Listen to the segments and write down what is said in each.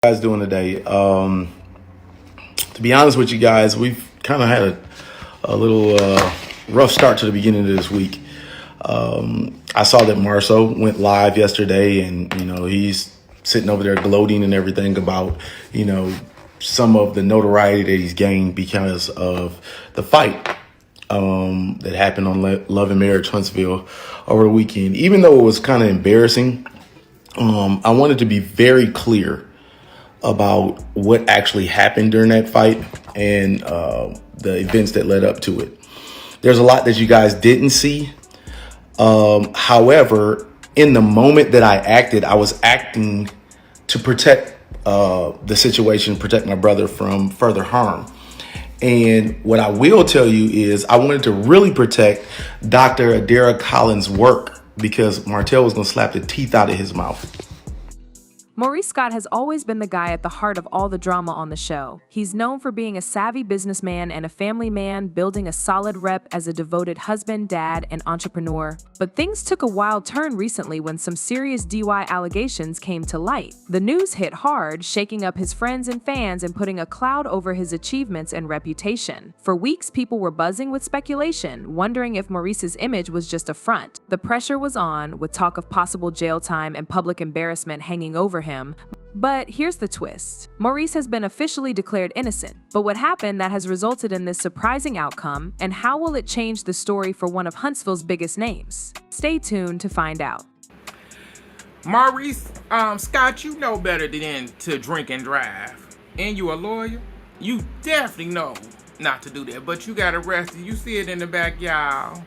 Guys doing today? To be honest with you guys, we've kind of had a little rough start to the beginning of this week. I saw that Marceau went live yesterday, and he's sitting over there gloating and everything about some of the notoriety that he's gained because of the fight that happened on Love and Marriage Huntsville over the weekend. Even though it was kind of embarrassing, I wanted to be very clear about what actually happened during that fight and the events that led up to it. There's a lot that you guys didn't see. However, in the moment that I acted, I was acting to protect the situation, protect my brother from further harm. And what I will tell you is I wanted to really protect Dr. Adara Collins' work because Martell was going to slap the teeth out of his mouth. Maurice Scott has always been the guy at the heart of all the drama on the show. He's known for being a savvy businessman and a family man, building a solid rep as a devoted husband, dad, and entrepreneur. But things took a wild turn recently when some serious DUI allegations came to light. The news hit hard, shaking up his friends and fans and putting a cloud over his achievements and reputation. For weeks, people were buzzing with speculation, wondering if Maurice's image was just a front. The pressure was on, with talk of possible jail time and public embarrassment hanging over him. But here's the twist. Maurice has been officially declared innocent. But what happened that has resulted in this surprising outcome, and how will it change the story for one of Huntsville's biggest names? Stay tuned to find out. Maurice Scott, you know better than to drink and drive. And you a lawyer? You definitely know not to do that. But you got arrested. You see it in the back, y'all.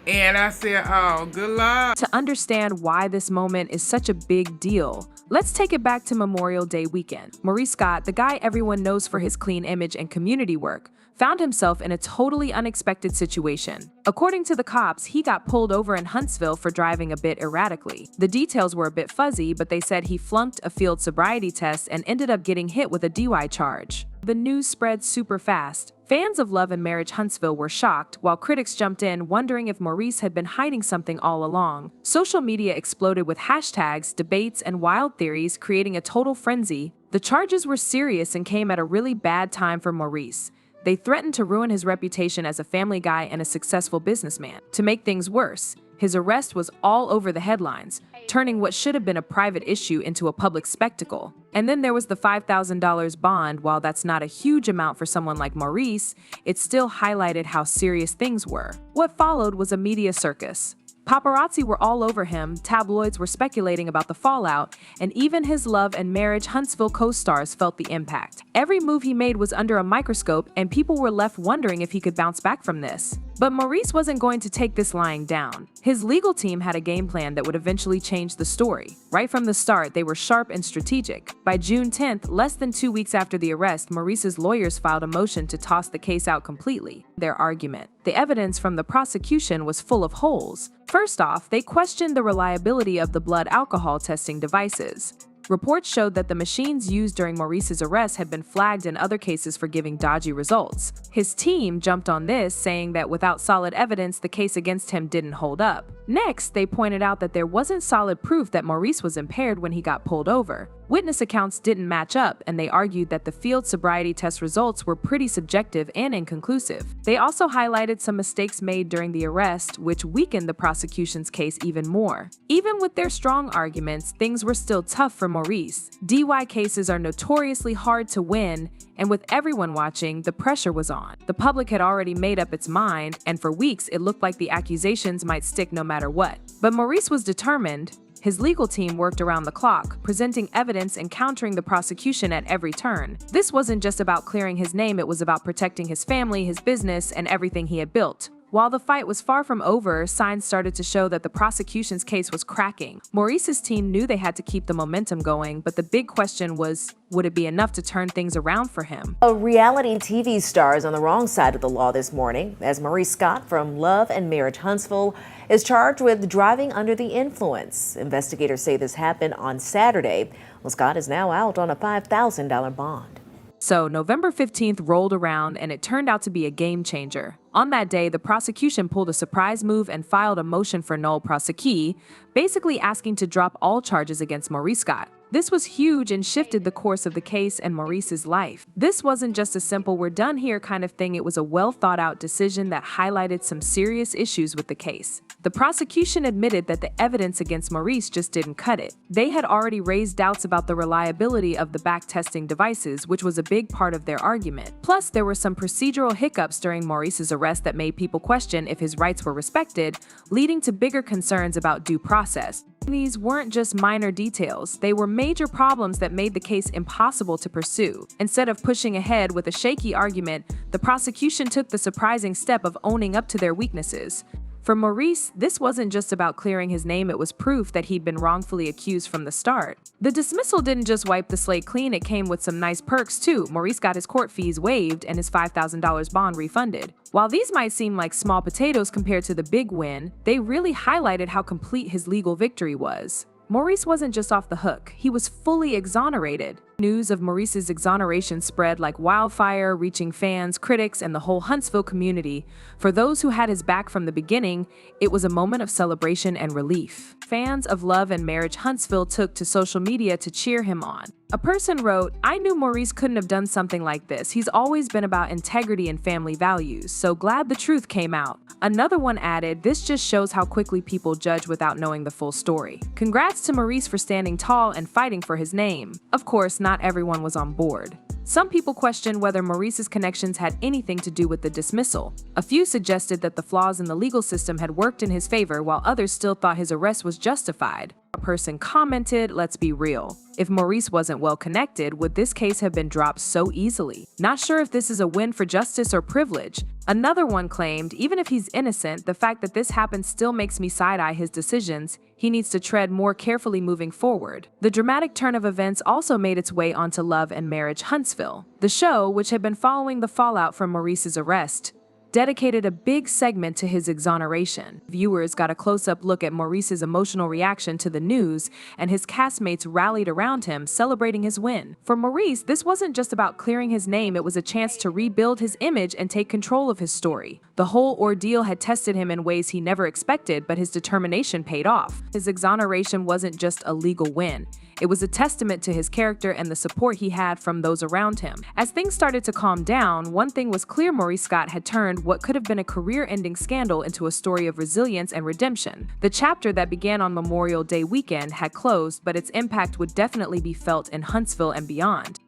And I said, oh, good luck. To understand why this moment is such a big deal, let's take it back to Memorial Day weekend. Maurice Scott, the guy everyone knows for his clean image and community work, found himself in a totally unexpected situation. According to the cops, he got pulled over in Huntsville for driving a bit erratically. The details were a bit fuzzy, but they said he flunked a field sobriety test and ended up getting hit with a DUI charge. The news spread super fast. Fans of Love and Marriage Huntsville were shocked, while critics jumped in, wondering if Maurice had been hiding something all along. Social media exploded with hashtags, debates, and wild theories, creating a total frenzy. The charges were serious and came at a really bad time for Maurice. They threatened to ruin his reputation as a family guy and a successful businessman. To make things worse, his arrest was all over the headlines, turning what should have been a private issue into a public spectacle. And then there was the $5,000 bond. While that's not a huge amount for someone like Maurice, it still highlighted how serious things were. What followed was a media circus. Paparazzi were all over him, tabloids were speculating about the fallout, and even his Love and Marriage Huntsville co-stars felt the impact. Every move he made was under a microscope, and people were left wondering if he could bounce back from this. But Maurice wasn't going to take this lying down. His legal team had a game plan that would eventually change the story. Right from the start, they were sharp and strategic. By June 10th, less than 2 weeks after the arrest, Maurice's lawyers filed a motion to toss the case out completely. Their argument: the evidence from the prosecution was full of holes. First off, they questioned the reliability of the blood alcohol testing devices. Reports showed that the machines used during Maurice's arrest had been flagged in other cases for giving dodgy results. His team jumped on this, saying that without solid evidence, the case against him didn't hold up. Next, they pointed out that there wasn't solid proof that Maurice was impaired when he got pulled over. Witness accounts didn't match up, and they argued that the field sobriety test results were pretty subjective and inconclusive. They also highlighted some mistakes made during the arrest, which weakened the prosecution's case even more. Even with their strong arguments, things were still tough for Maurice. DUI cases are notoriously hard to win, and with everyone watching, the pressure was on. The public had already made up its mind, and for weeks it looked like the accusations might stick no matter what. But Maurice was determined. His legal team worked around the clock, presenting evidence and countering the prosecution at every turn. This wasn't just about clearing his name, it was about protecting his family, his business, and everything he had built. While the fight was far from over, signs started to show that the prosecution's case was cracking. Maurice's team knew they had to keep the momentum going, but the big question was, would it be enough to turn things around for him? A reality TV star is on the wrong side of the law this morning, as Maurice Scott from Love and Marriage Huntsville is charged with driving under the influence. Investigators say this happened on Saturday. Well, Scott is now out on a $5,000 bond. So November 15th rolled around, and it turned out to be a game changer. On that day, the prosecution pulled a surprise move and filed a motion for Nolle Prosequi, basically asking to drop all charges against Maurice Scott. This was huge and shifted the course of the case and Maurice's life. This wasn't just a simple "we're done here" kind of thing, it was a well-thought-out decision that highlighted some serious issues with the case. The prosecution admitted that the evidence against Maurice just didn't cut it. They had already raised doubts about the reliability of the back-testing devices, which was a big part of their argument. Plus, there were some procedural hiccups during Maurice's arrest that made people question if his rights were respected, leading to bigger concerns about due process. These weren't just minor details, they were major problems that made the case impossible to pursue. Instead of pushing ahead with a shaky argument, the prosecution took the surprising step of owning up to their weaknesses. For Maurice, this wasn't just about clearing his name, it was proof that he'd been wrongfully accused from the start. The dismissal didn't just wipe the slate clean, it came with some nice perks too. Maurice got his court fees waived and his $5,000 bond refunded. While these might seem like small potatoes compared to the big win, they really highlighted how complete his legal victory was. Maurice wasn't just off the hook, he was fully exonerated. News of Maurice's exoneration spread like wildfire, reaching fans, critics, and the whole Huntsville community. For those who had his back from the beginning, it was a moment of celebration and relief. Fans of Love and Marriage Huntsville took to social media to cheer him on. A person wrote, "I knew Maurice couldn't have done something like this. He's always been about integrity and family values, so glad the truth came out." Another one added, "This just shows how quickly people judge without knowing the full story. Congrats to Maurice for standing tall and fighting for his name." Of course, not everyone was on board. Some people questioned whether Maurice's connections had anything to do with the dismissal. A few suggested that the flaws in the legal system had worked in his favor, while others still thought his arrest was justified. A person commented, "Let's be real. If Maurice wasn't well connected, would this case have been dropped so easily? Not sure if this is a win for justice or privilege." Another one claimed, "Even if he's innocent, the fact that this happened still makes me side-eye his decisions. He needs to tread more carefully moving forward." The dramatic turn of events also made its way onto Love and Marriage Huntsville. The show, which had been following the fallout from Maurice's arrest, dedicated a big segment to his exoneration. Viewers got a close-up look at Maurice's emotional reaction to the news, and his castmates rallied around him, celebrating his win. For Maurice, this wasn't just about clearing his name, it was a chance to rebuild his image and take control of his story. The whole ordeal had tested him in ways he never expected, but his determination paid off. His exoneration wasn't just a legal win. It was a testament to his character and the support he had from those around him. As things started to calm down, one thing was clear: Maurice Scott had turned what could have been a career-ending scandal into a story of resilience and redemption. The chapter that began on Memorial Day weekend had closed, but its impact would definitely be felt in Huntsville and beyond.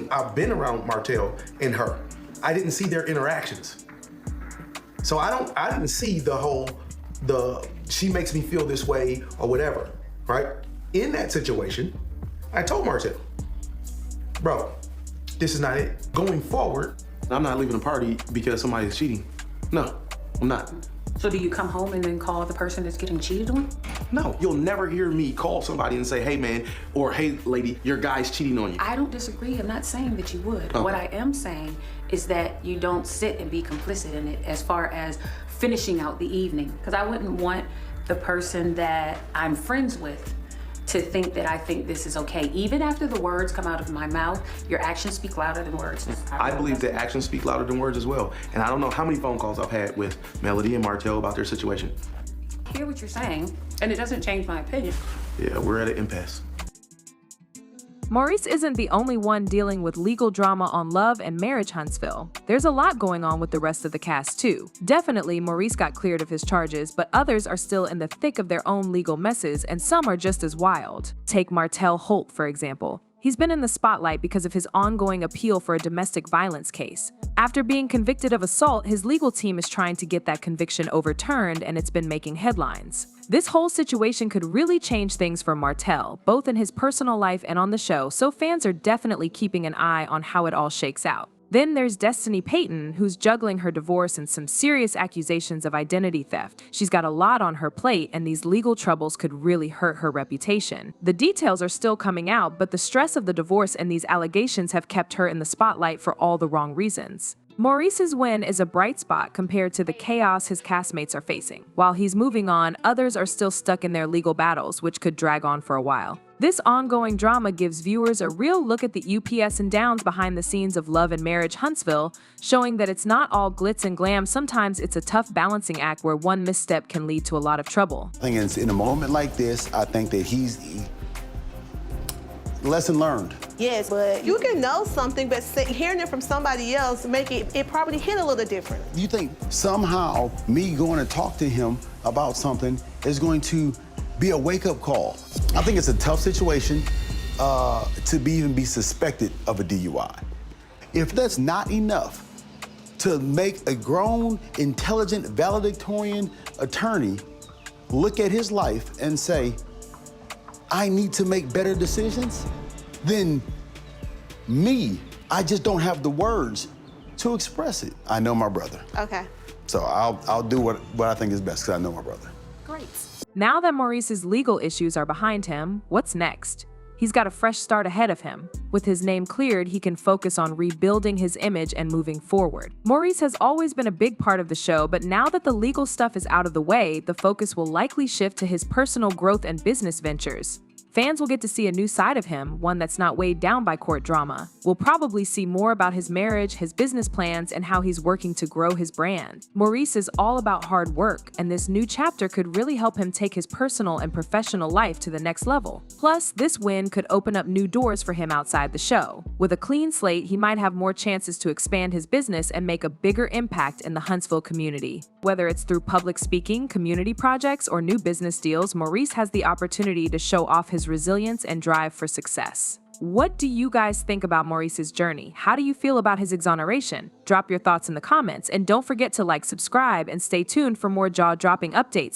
I've been around Martell and her. I didn't see their interactions. So I didn't see she makes me feel this way or whatever, right? In that situation, I told Martell, "Bro, this is not it. Going forward, I'm not leaving a party because somebody's cheating. No, I'm not." So do you come home and then call the person that's getting cheated on? No, you'll never hear me call somebody and say, "Hey man," or "Hey lady, your guy's cheating on you." I don't disagree. I'm not saying that you would. Okay. What I am saying is that you don't sit and be complicit in it as far as finishing out the evening. Because I wouldn't want the person that I'm friends with to think that I think this is okay. Even after the words come out of my mouth, your actions speak louder than words. I believe that actions speak louder than words as well. And I don't know how many phone calls I've had with Melody and Martell about their situation. I hear what you're saying, and it doesn't change my opinion. Yeah, we're at an impasse. Maurice isn't the only one dealing with legal drama on Love and Marriage Huntsville. There's a lot going on with the rest of the cast too. Definitely, Maurice got cleared of his charges, but others are still in the thick of their own legal messes, and some are just as wild. Take Martell Holt, for example. He's been in the spotlight because of his ongoing appeal for a domestic violence case. After being convicted of assault, his legal team is trying to get that conviction overturned, and it's been making headlines. This whole situation could really change things for Martell, both in his personal life and on the show, so fans are definitely keeping an eye on how it all shakes out. Then there's Destiny Payton, who's juggling her divorce and some serious accusations of identity theft. She's got a lot on her plate, and these legal troubles could really hurt her reputation. The details are still coming out, but the stress of the divorce and these allegations have kept her in the spotlight for all the wrong reasons. Maurice's win is a bright spot compared to the chaos his castmates are facing. While he's moving on, others are still stuck in their legal battles, which could drag on for a while. This ongoing drama gives viewers a real look at the ups and downs behind the scenes of Love and Marriage Huntsville, showing that it's not all glitz and glam. Sometimes it's a tough balancing act where one misstep can lead to a lot of trouble. I think in a moment like this, I think that lesson learned. Yes, but you can know something, but hearing it from somebody else make it probably hit a little different. You think somehow me going to talk to him about something is going to be a wake-up call? I think it's a tough situation to even be suspected of a DUI. If that's not enough to make a grown, intelligent, valedictorian attorney look at his life and say, I need to make better decisions, then me, I just don't have the words to express it. I know my brother. Okay. So I'll do what I think is best because I know my brother. Great. Now that Maurice's legal issues are behind him, what's next? He's got a fresh start ahead of him. With his name cleared, he can focus on rebuilding his image and moving forward. Maurice has always been a big part of the show, but now that the legal stuff is out of the way, the focus will likely shift to his personal growth and business ventures. Fans will get to see a new side of him, one that's not weighed down by court drama. We'll probably see more about his marriage, his business plans, and how he's working to grow his brand. Maurice is all about hard work, and this new chapter could really help him take his personal and professional life to the next level. Plus, this win could open up new doors for him outside the show. With a clean slate, he might have more chances to expand his business and make a bigger impact in the Huntsville community. Whether it's through public speaking, community projects, or new business deals, Maurice has the opportunity to show off his resilience and drive for success. What do you guys think about Maurice's journey? How do you feel about his exoneration? Drop your thoughts in the comments, and don't forget to like, subscribe, and stay tuned for more jaw-dropping updates.